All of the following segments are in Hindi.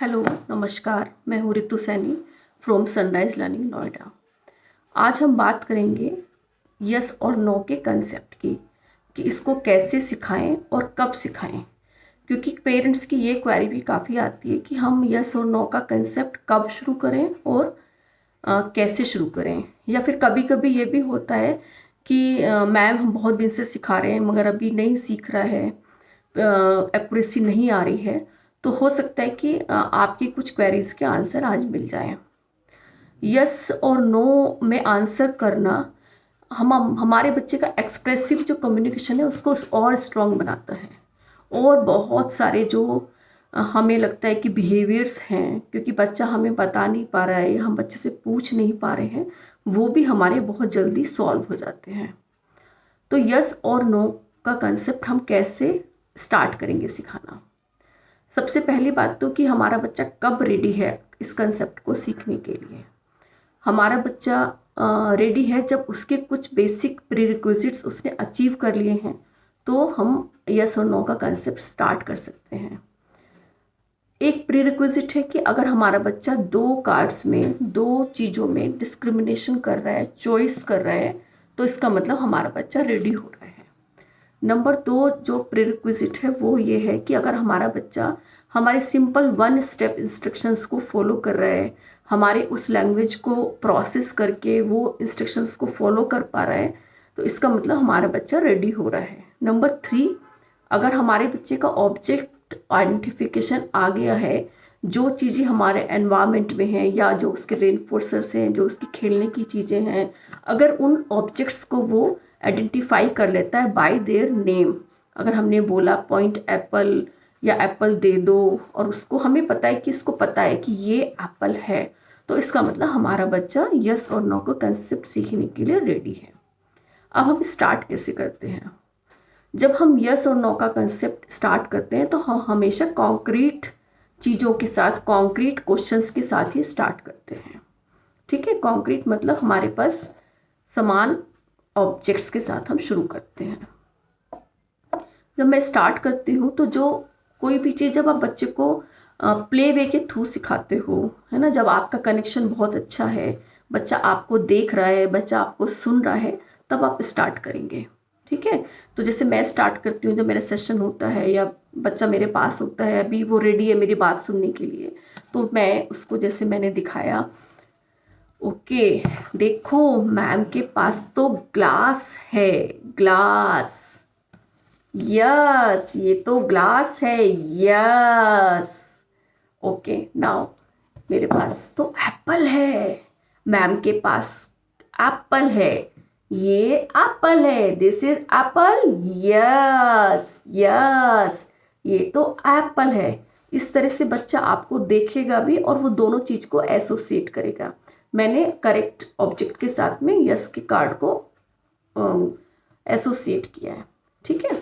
हेलो, नमस्कार। मैं हूँ Ritu Saini from sunrise learning Noida. आज हम बात करेंगे यस और नो के कंसेप्ट की कि इसको कैसे सिखाएं और कब सिखाएं। क्योंकि पेरेंट्स की ये क्वेरी भी काफ़ी आती है कि हम यस और नो का कंसेप्ट कब शुरू करें और कैसे शुरू करें। या फिर कभी कभी ये भी होता है कि मैम हम बहुत दिन से सिखा रहे हैं मगर अभी नहीं सीख रहा है, एक्यूरेसी नहीं आ रही है। तो हो सकता है कि आपकी कुछ क्वेरीज के आंसर आज मिल जाएं। यस और नो में आंसर करना हमारे बच्चे का एक्सप्रेसिव जो कम्युनिकेशन है उसको और स्ट्रॉन्ग बनाता है। और बहुत सारे जो हमें लगता है कि बिहेवियर्स हैं, क्योंकि बच्चा हमें बता नहीं पा रहा है, हम बच्चे से पूछ नहीं पा रहे हैं, वो भी हमारे बहुत जल्दी सॉल्व हो जाते हैं। तो यस और नो का कंसेप्ट हम कैसे स्टार्ट करेंगे सिखाना। सबसे पहली बात तो कि हमारा बच्चा कब रेडी है इस कंसेप्ट को सीखने के लिए। हमारा बच्चा रेडी है जब उसके कुछ बेसिक प्रीरिक्विजिट्स उसने अचीव कर लिए हैं, तो हम यस और नो का कंसेप्ट स्टार्ट कर सकते हैं। एक प्रीरिक्विजिट है कि अगर हमारा बच्चा दो कार्ड्स में, दो चीज़ों में डिस्क्रिमिनेशन कर रहा है, चॉइस कर रहा है, तो इसका मतलब हमारा बच्चा रेडी हो रहा है। नंबर 2 जो प्रीरिक्विजिट है वो ये है कि अगर हमारा बच्चा हमारे सिंपल वन स्टेप इंस्ट्रक्शंस को फॉलो कर रहा है, हमारे उस लैंग्वेज को प्रोसेस करके वो इंस्ट्रक्शंस को फॉलो कर पा रहा है, तो इसका मतलब हमारा बच्चा रेडी हो रहा है। नंबर 3, अगर हमारे बच्चे का ऑब्जेक्ट आइडेंटिफिकेशन आ गया है, जो चीज़ें हमारे एनवायरनमेंट में हैं या जो उसके रेनफोर्सर्स हैं, जो उसकी खेलने की चीज़ें हैं, अगर उन ऑब्जेक्ट्स को वो आइडेंटिफाई कर लेता है बाय देयर नेम। अगर हमने बोला पॉइंट एप्पल या एप्पल दे दो, और उसको हमें पता है कि इसको पता है कि ये एप्पल है, तो इसका मतलब हमारा बच्चा यस और नो को कंसेप्ट सीखने के लिए रेडी है। अब हम स्टार्ट कैसे करते हैं। जब हम यस और नो का कंसेप्ट स्टार्ट करते हैं तो हम हमेशा कॉन्क्रीट चीज़ों के साथ, कॉन्क्रीट क्वेश्चंस के साथ ही स्टार्ट करते हैं। ठीक है, कॉन्क्रीट मतलब हमारे पास समान ऑब्जेक्ट्स के साथ हम शुरू करते हैं। जब मैं स्टार्ट करती हूँ तो जो कोई भी चीज़ जब आप बच्चे को प्ले वे के थ्रू सिखाते हो, है ना, जब आपका कनेक्शन बहुत अच्छा है, बच्चा आपको देख रहा है, बच्चा आपको सुन रहा है, तब आप स्टार्ट करेंगे। ठीक है, तो जैसे मैं स्टार्ट करती हूँ, जब मेरा सेशन होता है या बच्चा मेरे पास होता है, अभी वो रेडी है मेरी बात सुनने के लिए, तो मैं उसको जैसे मैंने दिखाया, ओके देखो मैम के पास तो ग्लास है, ग्लास, यस ये तो ग्लास है, यस। ओके नाउ मेरे पास तो एप्पल है, मैम के पास एप्पल है, ये एप्पल है, this is Apple, yes yes ये तो एप्पल है। इस तरह से बच्चा आपको देखेगा भी और वो दोनों चीज को एसोसिएट करेगा। मैंने करेक्ट ऑब्जेक्ट के साथ में यस के कार्ड को एसोसिएट किया है। ठीक है,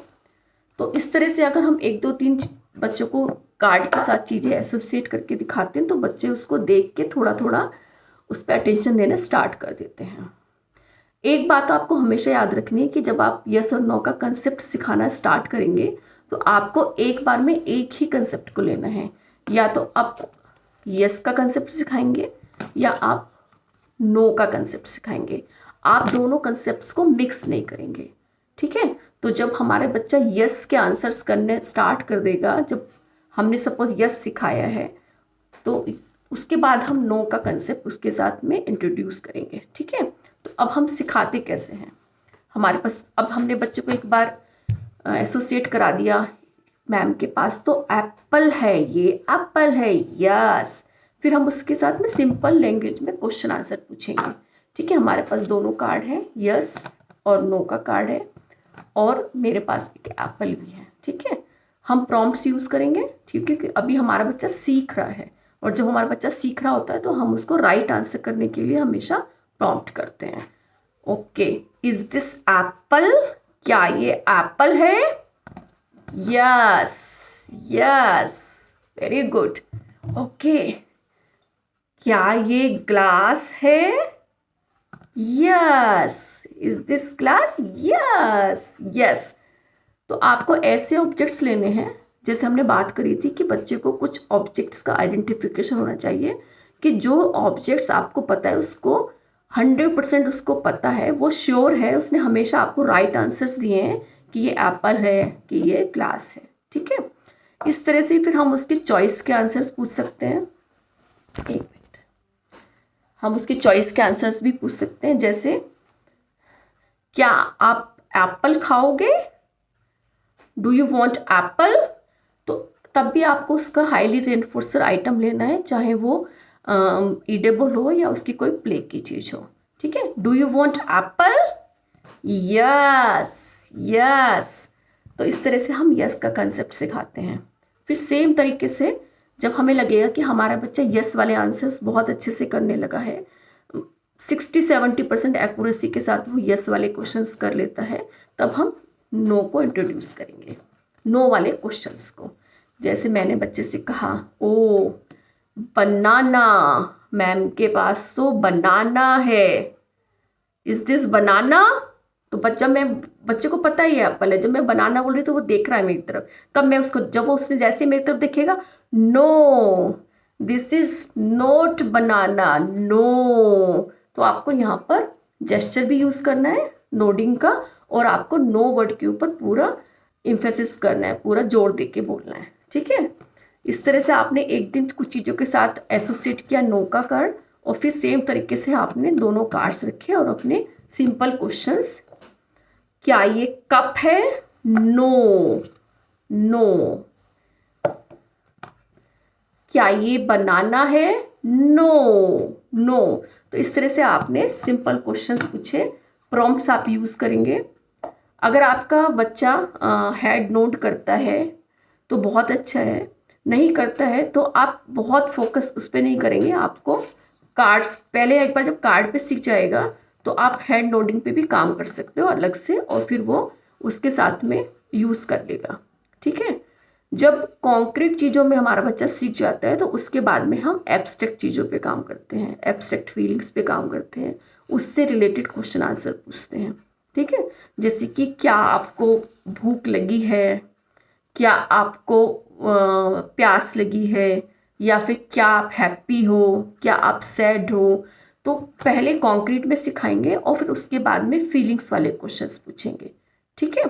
तो इस तरह से अगर हम 1 2 3 बच्चों को कार्ड के साथ चीज़ें एसोसिएट करके दिखाते हैं तो बच्चे उसको देख के थोड़ा थोड़ा उस पर अटेंशन देना स्टार्ट कर देते हैं। एक बात आपको हमेशा याद रखनी है कि जब आप यस और नो का कंसेप्ट सिखाना स्टार्ट करेंगे तो आपको एक बार में एक ही कंसेप्ट को लेना है। या तो आप यस का कंसेप्ट सिखाएंगे या आप नो का कंसेप्ट सिखाएंगे, आप दोनों कंसेप्ट्स को मिक्स नहीं करेंगे। ठीक है, तो जब हमारे बच्चा यस के आंसर्स करने स्टार्ट कर देगा, जब हमने सपोज यस सिखाया है, तो उसके बाद हम नो का कंसेप्ट उसके साथ में इंट्रोड्यूस करेंगे। ठीक है, तो अब हम सिखाते कैसे हैं। हमारे पास अब हमने बच्चे को एक बार एसोसिएट करा दिया, मैम के पास तो एप्पल है, ये एप्पल है, यस। फिर हम उसके साथ में सिंपल लैंग्वेज में क्वेश्चन आंसर पूछेंगे। ठीक है, हमारे पास दोनों कार्ड हैं, यस और नो का कार्ड है, और मेरे पास एक एप्पल भी है। ठीक है, हम प्रॉम्प्ट्स यूज़ करेंगे। ठीक है, क्योंकि अभी हमारा बच्चा सीख रहा है, और जब हमारा बच्चा सीख रहा होता है तो हम उसको राइट आंसर करने के लिए हमेशा प्रॉम्प्ट करते हैं। ओके, इज दिस एप्पल, क्या ये एप्पल है, yes yes very good. Okay, क्या ये ग्लास है, yes, is this glass, yes yes. तो आपको ऐसे ऑब्जेक्ट्स लेने हैं जैसे हमने बात करी थी कि बच्चे को कुछ ऑब्जेक्ट्स का आइडेंटिफिकेशन होना चाहिए, कि जो ऑब्जेक्ट्स आपको पता है उसको 100% उसको पता है, वो श्योर है, उसने हमेशा आपको राइट आंसर्स दिए हैं कि ये एप्पल है, कि ये ग्लास है। ठीक है, इस तरह से फिर हम उसकी चॉइस के आंसर्स पूछ सकते हैं। एक मिनट, हम उसकी चॉइस के आंसर्स भी पूछ सकते हैं, जैसे क्या आप एप्पल खाओगे, डू यू वॉन्ट एप्पल। तो तब भी आपको उसका हाईली रेनफोर्सर आइटम लेना है, चाहे वो ईडेबल हो या उसकी कोई प्ले की चीज़ हो। ठीक है, do you want Apple, yes yes. तो इस तरह से हम यस का कंसेप्ट सिखाते हैं। फिर सेम तरीके से जब हमें लगेगा कि हमारा बच्चा यस वाले आंसर्स बहुत अच्छे से करने लगा है, 60-70% एक्यूरेसी के साथ वो यस वाले क्वेश्चंस कर लेता है, तब हम नो को इंट्रोड्यूस करेंगे, नो वाले क्वेश्चंस को। जैसे मैंने बच्चे से कहा, ओ बनाना, मैम के पास तो बनाना है, इज दिस बनाना। तो बच्चे को पता ही है एप्पल है। जब मैं बनाना बोल रही तो वो देख रहा है मेरी तरफ, तब मैं उसको, जब वो उसने जैसे मेरी तरफ देखेगा, no this is not banana, no. तो आपको यहाँ पर जेस्चर भी यूज करना है नोडिंग का, और आपको नो वर्ड के ऊपर पूरा इम्फेसिस करना है, पूरा जोर दे के बोलना है। ठीक है, इस तरह से आपने एक दिन कुछ चीज़ों के साथ एसोसिएट किया नो का कार्ड, और फिर सेम तरीके से आपने दोनों कार्ड्स रखे और अपने सिंपल क्वेश्चंस, क्या ये कप है, नो नो। क्या ये बनाना है, नो नो। तो इस तरह से आपने सिंपल क्वेश्चंस पूछे, प्रॉम्प्ट्स आप यूज करेंगे। अगर आपका बच्चा हेड नोट करता है तो बहुत अच्छा है, नहीं करता है तो आप बहुत फोकस उस पर नहीं करेंगे। आपको कार्ड्स पहले, एक बार जब कार्ड पे सीख जाएगा तो आप हेड नोडिंग पे भी काम कर सकते हो अलग से, और फिर वो उसके साथ में यूज़ कर लेगा। ठीक है, जब कॉन्क्रीट चीज़ों में हमारा बच्चा सीख जाता है तो उसके बाद में हम एब्स्ट्रैक्ट चीज़ों पे काम करते हैं, एब्स्ट्रैक्ट फीलिंग्स पे काम करते हैं, उससे रिलेटेड क्वेश्चन आंसर पूछते हैं। ठीक है, जैसे कि क्या आपको भूख लगी है, क्या आपको प्यास लगी है, या फिर क्या आप हैप्पी हो, क्या आप सैड हो। तो पहले कॉन्क्रीट में सिखाएंगे और फिर उसके बाद में फीलिंग्स वाले क्वेश्चंस पूछेंगे। ठीक है,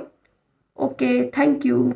ओके, थैंक यू।